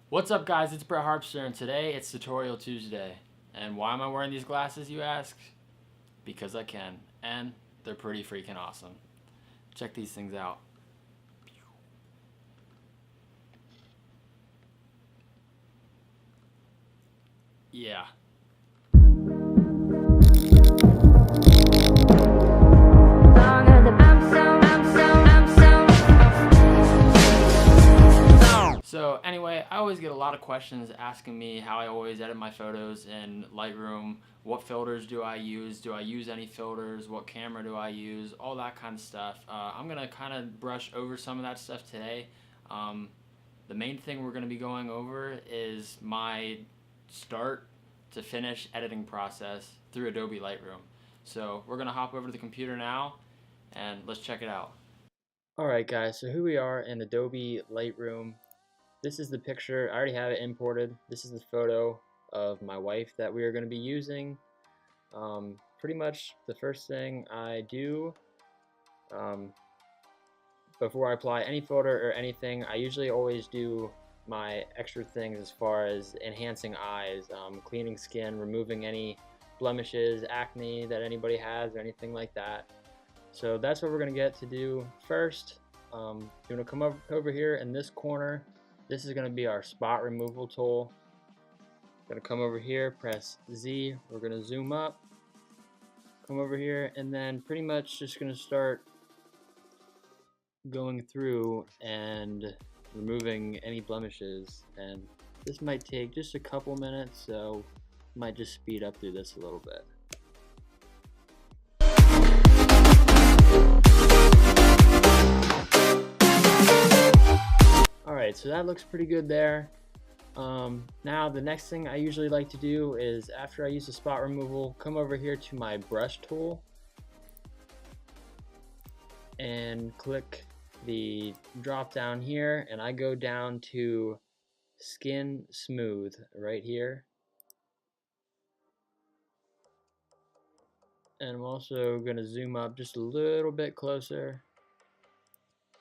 What's up guys, it's Brett Harpster and today it's Tutorial Tuesday. And why am I wearing these glasses, you ask? Because I can, and they're pretty freaking awesome. Check these things out. Yeah. So anyway, I always get a lot of questions asking me how I always edit my photos in Lightroom. What filters do I use? Do I use any filters? What camera do I use? All that kind of stuff. I'm going to kind of brush over some of that stuff today. The main thing we're going to be going over is my start to finish editing process through Adobe Lightroom. So we're going to hop over to the computer now and let's check it out. Alright guys, so here we are in Adobe Lightroom. This is the picture. I already have it imported. This is the photo of my wife that we are going to be using. Pretty much the first thing I do before I apply any filter or anything, I usually always do my extra things as far as enhancing eyes, cleaning skin, removing any blemishes, acne that anybody has or anything like that. So that's what we're going to get to do first. You're going to come over here in this corner. This is going to be our spot removal tool. Going to come over here, press Z. We're going to zoom up, come over here, and then pretty much just going to start going through and removing any blemishes. And this might take just a couple minutes, so I might just speed up through this a little bit. Alright, so that looks pretty good there. Now the next thing I usually like to do is, after I use the spot removal, come over here to my brush tool and click the drop down here, and I go down to skin smooth right here. And I'm also going to zoom up just a little bit closer.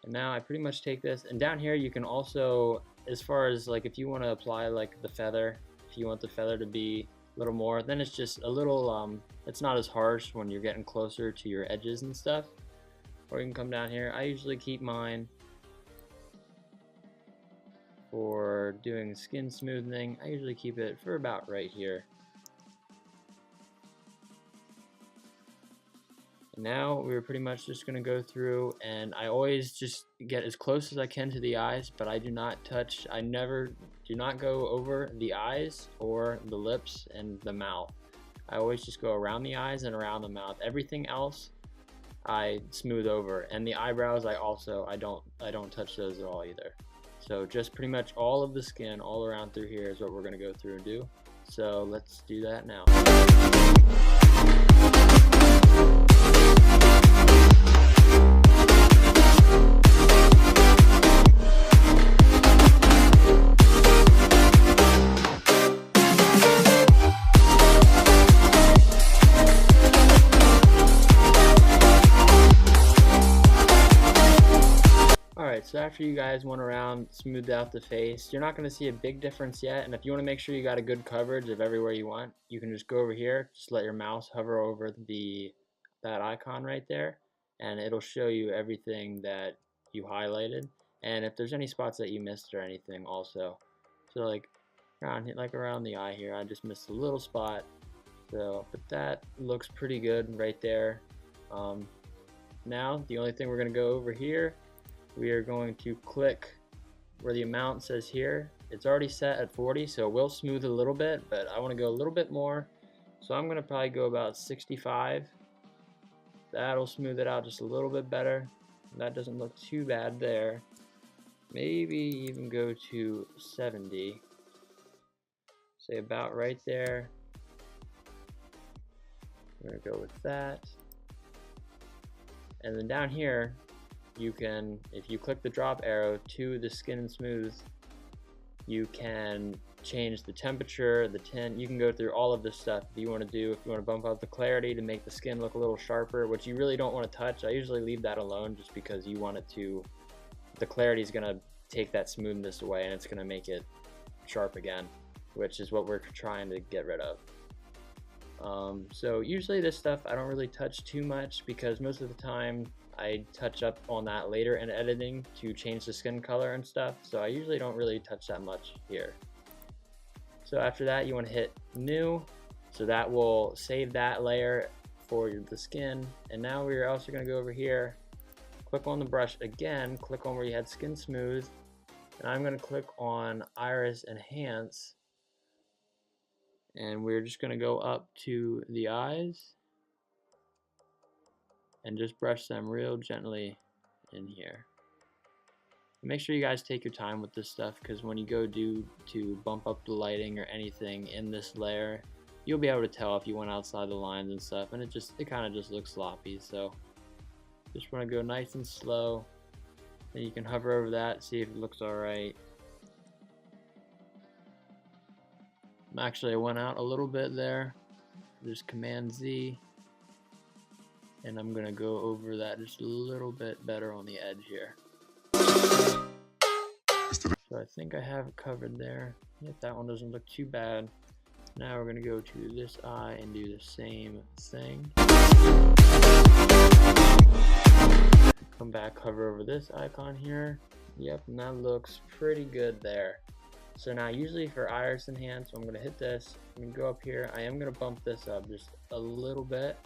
And now I pretty much take this, and down here you can also, as far as like if you want to apply like the feather, if you want the feather to be a little more, then it's just a little, it's not as harsh when you're getting closer to your edges and stuff. Or you can come down here. I usually keep mine for doing skin smoothing. I usually keep it for about right here. Now we're pretty much just going to go through, and I always just get as close as I can to the eyes, but I do not touch, I never do not go over the eyes or the lips and the mouth. I always just go around the eyes and around the mouth. Everything else I smooth over, and the eyebrows I don't touch those at all either. So just pretty much all of the skin all around through here is what we're going to go through and do. So let's do that now. So after you guys went around, smoothed out the face, you're not going to see a big difference yet. And if you want to make sure you got a good coverage of everywhere you want, you can just go over here, just let your mouse hover over that icon right there, and it'll show you everything that you highlighted, and if there's any spots that you missed or anything also. So like around the eye here, I just missed a little spot. So, but that looks pretty good right there. Now the only thing we're going to go over here, we are going to click where the amount says here. It's already set at 40, so it will smooth a little bit, but I want to go a little bit more. So I'm going to probably go about 65. That'll smooth it out just a little bit better. That doesn't look too bad there. Maybe even go to 70. Say about right there. I'm going to go with that. And then down here, you can, if you click the drop arrow to the skin and smooth, you can change the temperature, the tint. You can go through all of this stuff if you want to do. If you want to bump up the clarity to make the skin look a little sharper, which you really don't want to touch. I usually leave that alone just because you want it to, the clarity is going to take that smoothness away, and it's going to make it sharp again, which is what we're trying to get rid of. So usually this stuff I don't really touch too much, because most of the time I touch up on that later in editing to change the skin color and stuff, so I usually don't really touch that much here. So after that, you want to hit new, so that will save that layer for the skin. And now we're also going to go over here, click on the brush again, click on where you had skin smooth, and I'm going to click on iris enhance, and we're just going to go up to the eyes and just brush them real gently in here. Make sure you guys take your time with this stuff, because when you go to bump up the lighting or anything in this layer, you'll be able to tell if you went outside the lines and stuff, and it kind of just looks sloppy. So just want to go nice and slow, and you can hover over that, see if it looks alright. Actually, I went out a little bit there, just Command Z, and I'm gonna go over that just a little bit better on the edge here. So I think I have it covered there. If that one doesn't look too bad. Now we're gonna go to this eye and do the same thing. Come back, hover over this icon here. Yep, and that looks pretty good there. So now usually for iris enhance, I'm gonna hit this, I'm gonna go up here, I am gonna bump this up just a little bit,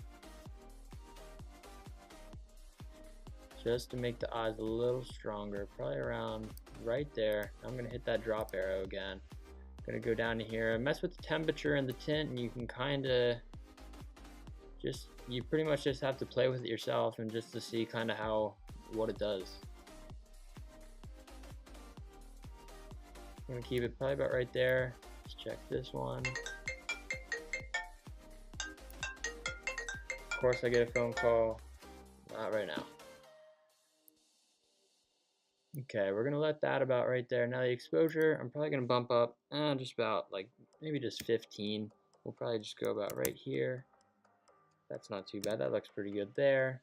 just to make the eyes a little stronger, probably around right there. I'm gonna hit that drop arrow again. I'm gonna go down to here, mess with the temperature and the tint, and you can kinda you pretty much just have to play with it yourself and just to see kinda what it does. I'm gonna keep it probably about right there. Let's check this one. Of course I get a phone call, not right now. Okay, we're gonna let that about right there. Now the exposure, I'm probably gonna bump up just about like maybe just 15. We'll probably just go about right here. That's not too bad, that looks pretty good there.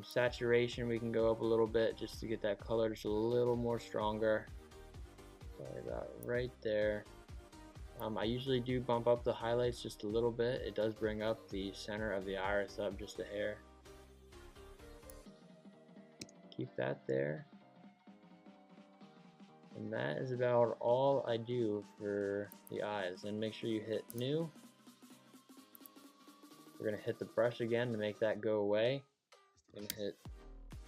Saturation, we can go up a little bit just to get that color just a little more stronger. Probably about right there. I usually do bump up the highlights just a little bit. It does bring up the center of the iris up just a hair. Keep that there. And that is about all I do for the eyes. And make sure you hit new. We're going to hit the brush again to make that go away. I'm going to hit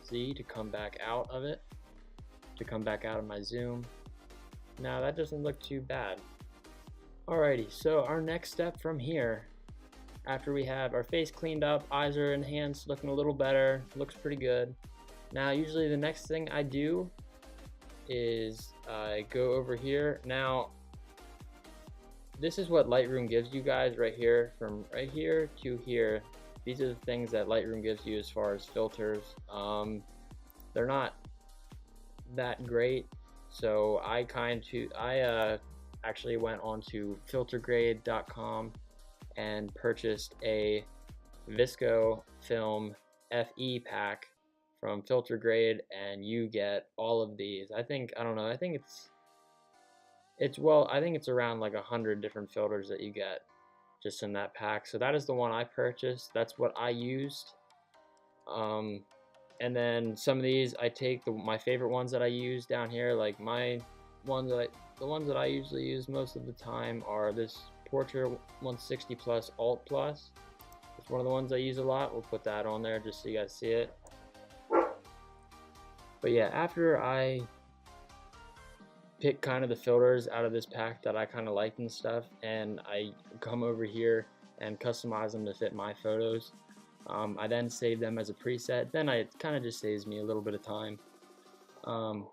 Z to come back out of it, to come back out of my zoom. Now that doesn't look too bad. Alrighty, so our next step from here, after we have our face cleaned up, eyes are enhanced, looking a little better, looks pretty good. Now usually the next thing I do is I go over here. Now this is what Lightroom gives you guys right here, from right here to here. These are the things that Lightroom gives you as far as filters. They're not that great. So I actually went onto filtergrade.com and purchased a Visco film FE pack from Filtergrade, and you get all of these. I think it's around like 100 different filters that you get just in that pack. So that is the one I purchased. That's what I used. And then some of these I take my favorite ones that I use down here, like the ones that I usually use most of the time are this Portrait 160 Plus Alt Plus. It's one of the ones I use a lot. We'll put that on there just so you guys see it. But yeah, after I pick kind of the filters out of this pack that I kind of like and stuff, and I come over here and customize them to fit my photos, I then save them as a preset. Then it kind of just saves me a little bit of time. So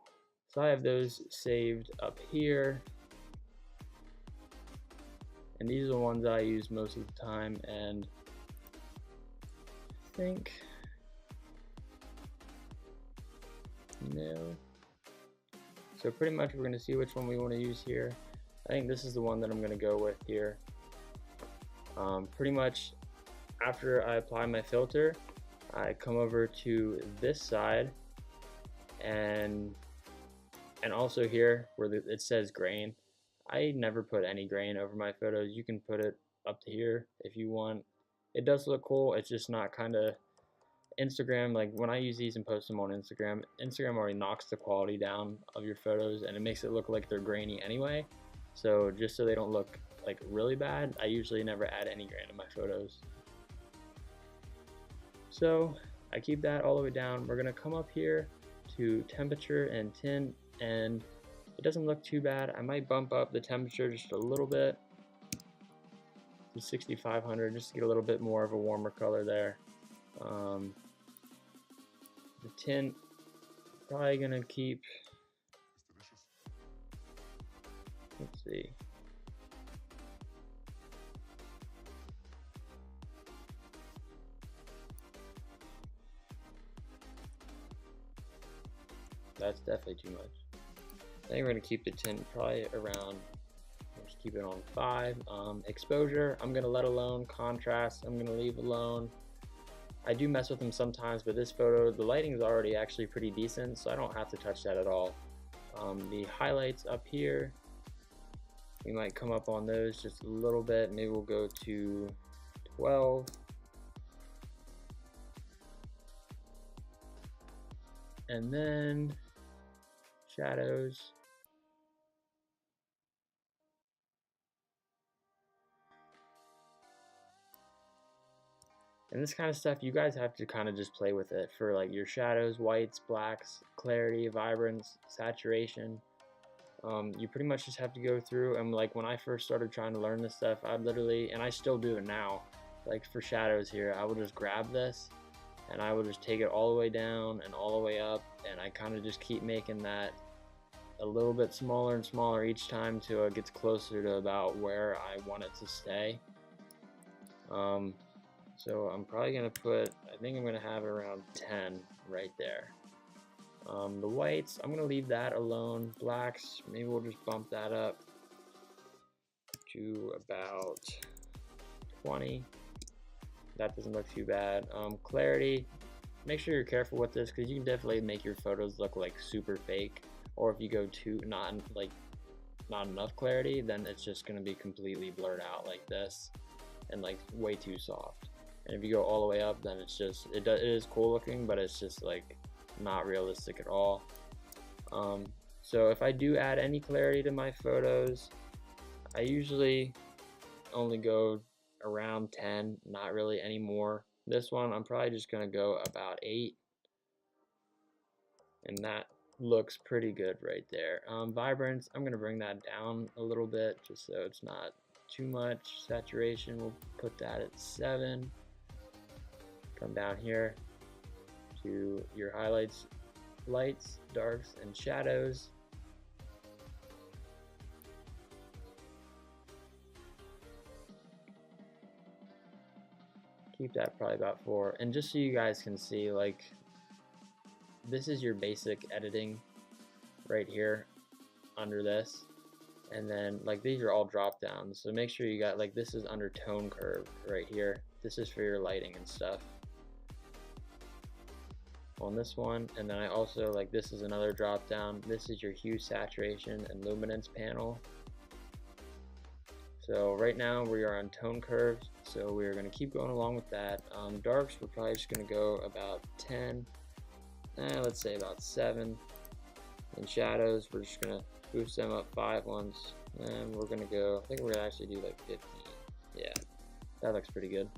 I have those saved up here, and these are the ones that I use most of the time. And I think no. So pretty much we're going to see which one we want to use here. I think this is the one that I'm going to go with here. Pretty much after I apply my filter, I come over to this side, and also here where it says grain, I never put any grain over my photos. You can put it up to here if you want. It does look cool. It's just not kind of Instagram. Like when I use these and post them on Instagram, Instagram already knocks the quality down of your photos and it makes it look like they're grainy anyway. So just so they don't look like really bad, I usually never add any grain to my photos. So I keep that all the way down. We're gonna come up here to temperature and tint, and it doesn't look too bad. I might bump up the temperature just a little bit to 6500 just to get a little bit more of a warmer color there. The tint, probably gonna keep, let's see. That's definitely too much. I think we're gonna keep the tint probably around, let's keep it on 5. Exposure, I'm gonna let alone. Contrast, I'm gonna leave alone. I do mess with them sometimes, but this photo, the lighting is already actually pretty decent, so I don't have to touch that at all. The highlights up here, we might come up on those just a little bit. Maybe we'll go to 12. And then shadows. And this kind of stuff, you guys have to kind of just play with it for like your shadows, whites, blacks, clarity, vibrance, saturation. You pretty much just have to go through, and like when I first started trying to learn this stuff, I literally, and I still do it now, like for shadows here, I will just grab this and I will just take it all the way down and all the way up, and I kind of just keep making that a little bit smaller and smaller each time till it gets closer to about where I want it to stay. So I'm probably gonna put, I think I'm gonna have around 10 right there. The whites, I'm gonna leave that alone. Blacks, maybe we'll just bump that up to about 20. That doesn't look too bad. Clarity, make sure you're careful with this because you can definitely make your photos look like super fake. Or if you go too not enough clarity, then it's just gonna be completely blurred out like this and like way too soft. And if you go all the way up, then it's just it is cool looking, but it's just like not realistic at all. So if I do add any clarity to my photos, I usually only go around 10, not really any more. This one I'm probably just gonna go about 8, and that looks pretty good right there. Vibrance, I'm gonna bring that down a little bit just so it's not too much. Saturation, we'll put that at 7. Come down here to your highlights, lights, darks, and shadows. Keep that probably about 4. And just so you guys can see, like, this is your basic editing right here under this. And then like these are all drop downs, so make sure you got, like, this is under tone curve right here. This is for your lighting and stuff on this one. And then I also, like, this is another drop down. This is your hue, saturation, and luminance panel. So right now we are on tone curves, so we're going to keep going along with that. Darks, we're probably just going to go about 10, let's say about 7. And shadows, we're just going to boost them up 5 once, and we're going to go, I think we're going to actually do like 15. Yeah, that looks pretty good.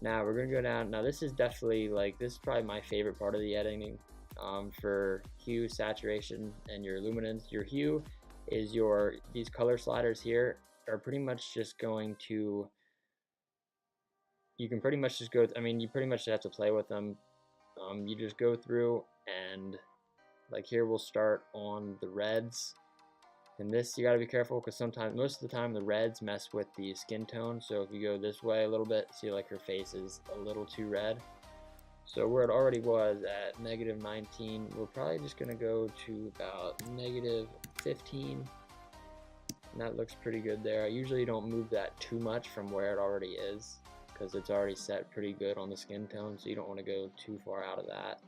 Now we're going to go down. Now this is definitely, like, this is probably my favorite part of the editing, for hue, saturation, and your luminance. Your hue is these color sliders here are pretty much just going to, you can pretty much just go, I mean, you pretty much have to play with them. You just go through, and like here we'll start on the reds. And this, you got to be careful because sometimes, most of the time, the reds mess with the skin tone. So if you go this way a little bit, see, like, her face is a little too red. So where it already was at -19, we're probably just going to go to about -15. And that looks pretty good there. I usually don't move that too much from where it already is because it's already set pretty good on the skin tone, so you don't want to go too far out of that.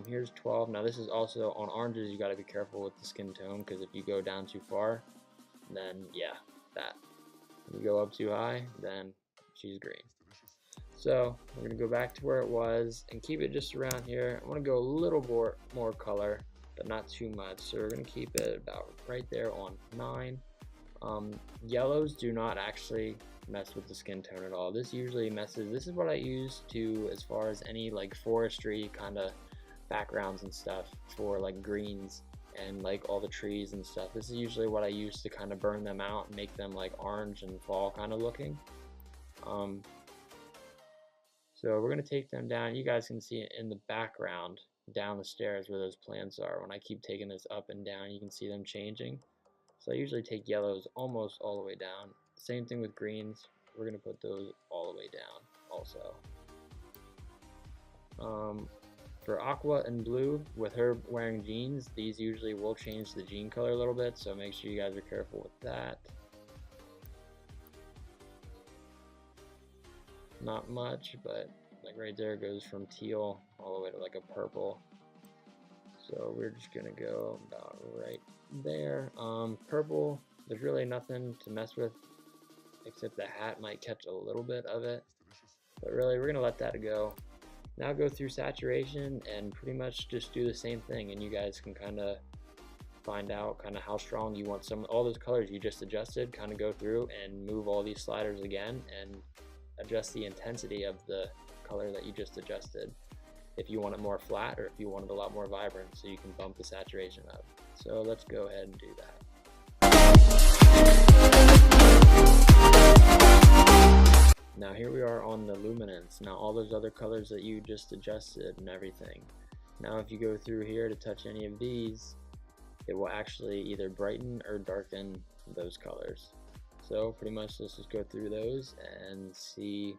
Here's 12. Now this is also on oranges, you got to be careful with the skin tone because if you go down too far, then yeah, that. When you go up too high, then she's green. So we're gonna go back to where it was and keep it just around here. I wanna go a little more color, but not too much. So we're gonna keep it about right there on 9. Yellows do not actually mess with the skin tone at all. This usually messes, this is what I use to, as far as any like forestry kind of backgrounds and stuff for like greens and like all the trees and stuff. This is usually what I use to kind of burn them out and make them like orange and fall kind of looking. So we're going to take them down. You guys can see it in the background down the stairs where those plants are. When I keep taking this up and down, you can see them changing. So I usually take yellows almost all the way down. Same thing with greens. We're going to put those all the way down also. For aqua and blue, with her wearing jeans, these usually will change the jean color a little bit, so make sure you guys are careful with that. Not much, but like right there goes from teal all the way to like a purple. So we're just gonna go about right there. Purple, there's really nothing to mess with except the hat might catch a little bit of it, but really we're gonna let that go. Now go through saturation and pretty much just do the same thing, and you guys can kind of find out kind of how strong you want all those colors you just adjusted. Kind of go through and move all these sliders again and adjust the intensity of the color that you just adjusted, if you want it more flat or if you want it a lot more vibrant, so you can bump the saturation up. So let's go ahead and do that. Now here we are on the luminance. Now all those other colors that you just adjusted and everything. Now if you go through here to touch any of these, it will actually either brighten or darken those colors. So pretty much let's just go through those and see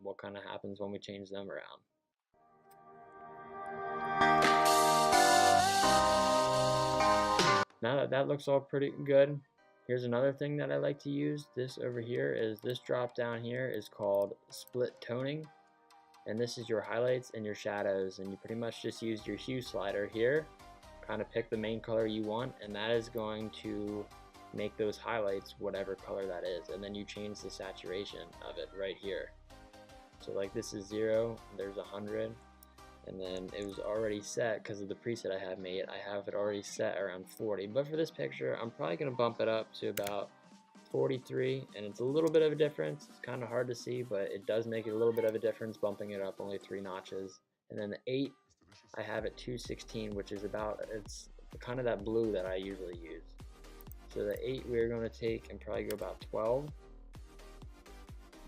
what kind of happens when we change them around. Now that looks all pretty good, here's another thing that I like to use. This over here is, this drop down here is called split toning, and this is your highlights and your shadows, and you pretty much just use your hue slider here, kind of pick the main color you want, and that is going to make those highlights whatever color that is, and then you change the saturation of it right here. So like this is 0, there's 100, and then it was already set because of the preset I have made. I have it already set around 40, but for this picture I'm probably going to bump it up to about 43, and it's a little bit of a difference. It's kind of hard to see, but it does make it a little bit of a difference bumping it up only 3 notches. And then the 8, I have it 216, which is about, it's kind of that blue that I usually use. So the 8 we're going to take and probably go about 12.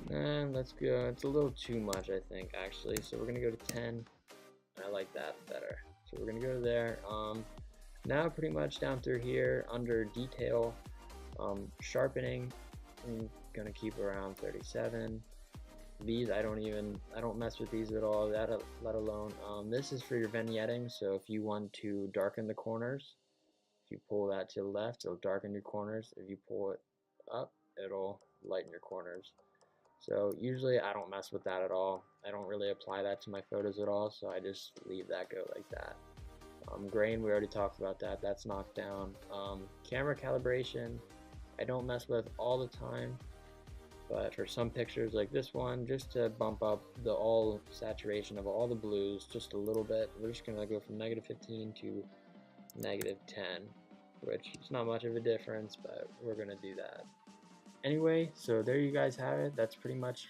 And let's go, it's a little too much I think actually, so we're going to go to 10. I like that better. So we're going to go to there. Now pretty much down through here under detail, sharpening, I'm going to keep around 37. These I don't mess with these at all, let alone. This is for your vignetting, so if you want to darken the corners, if you pull that to the left, it'll darken your corners. If you pull it up, it'll lighten your corners. So usually I don't mess with that at all. I don't really apply that to my photos at all, so I just leave that go like that. Grain, we already talked about that. That's knocked down. Camera calibration, I don't mess with all the time, but for some pictures like this one, just to bump up the all saturation of all the blues just a little bit, we're just gonna go from -15 to -10, which is not much of a difference, but we're gonna do that. Anyway, so there you guys have it. That's pretty much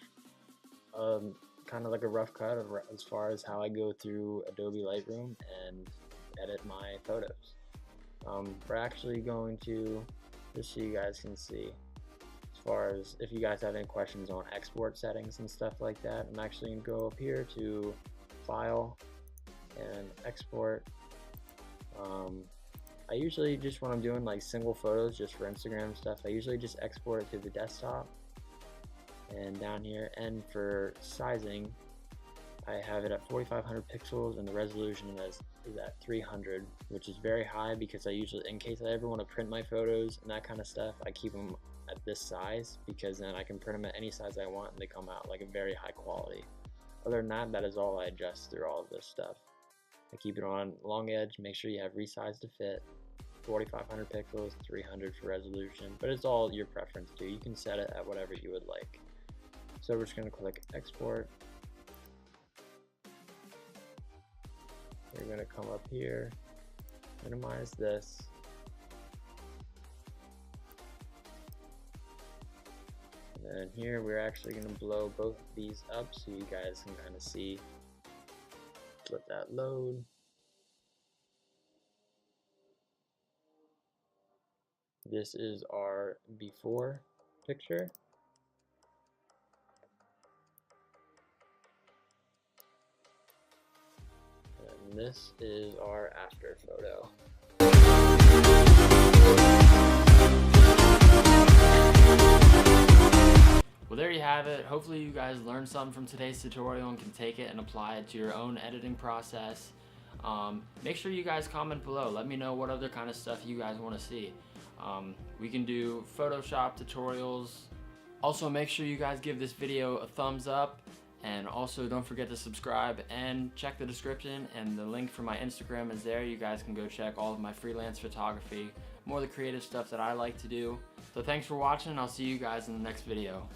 kind of like a rough cut of as far as how I go through Adobe Lightroom and edit my photos. We're actually going to, just so you guys can see, as far as if you guys have any questions on export settings and stuff like that, I'm actually going to go up here to File and Export. I usually just, when I'm doing like single photos just for Instagram stuff, I usually just export it to the desktop. And down here, and for sizing, I have it at 4500 pixels and the resolution is at 300, which is very high because I usually, in case I ever want to print my photos and that kind of stuff, I keep them at this size because then I can print them at any size I want and they come out like a very high quality. Other than that, that is all I adjust through all of this stuff. I keep it on long edge, make sure you have resize to fit, 4500 pixels, 300 for resolution, but it's all your preference too. You can set it at whatever you would like. So we're just going to click export. We're going to come up here, minimize this. And then here we're actually going to blow both of these up so you guys can kind of see. Let that load. This is our before picture. And this is our after photo. Well, there you have it. Hopefully you guys learned something from today's tutorial and can take it and apply it to your own editing process. Make sure you guys comment below. Let me know what other kind of stuff you guys want to see. We can do Photoshop tutorials. Also, make sure you guys give this video a thumbs up, and also don't forget to subscribe and check the description, and the link for my Instagram is there. You guys can go check all of my freelance photography, more of the creative stuff that I like to do. So thanks for watching, and I'll see you guys in the next video.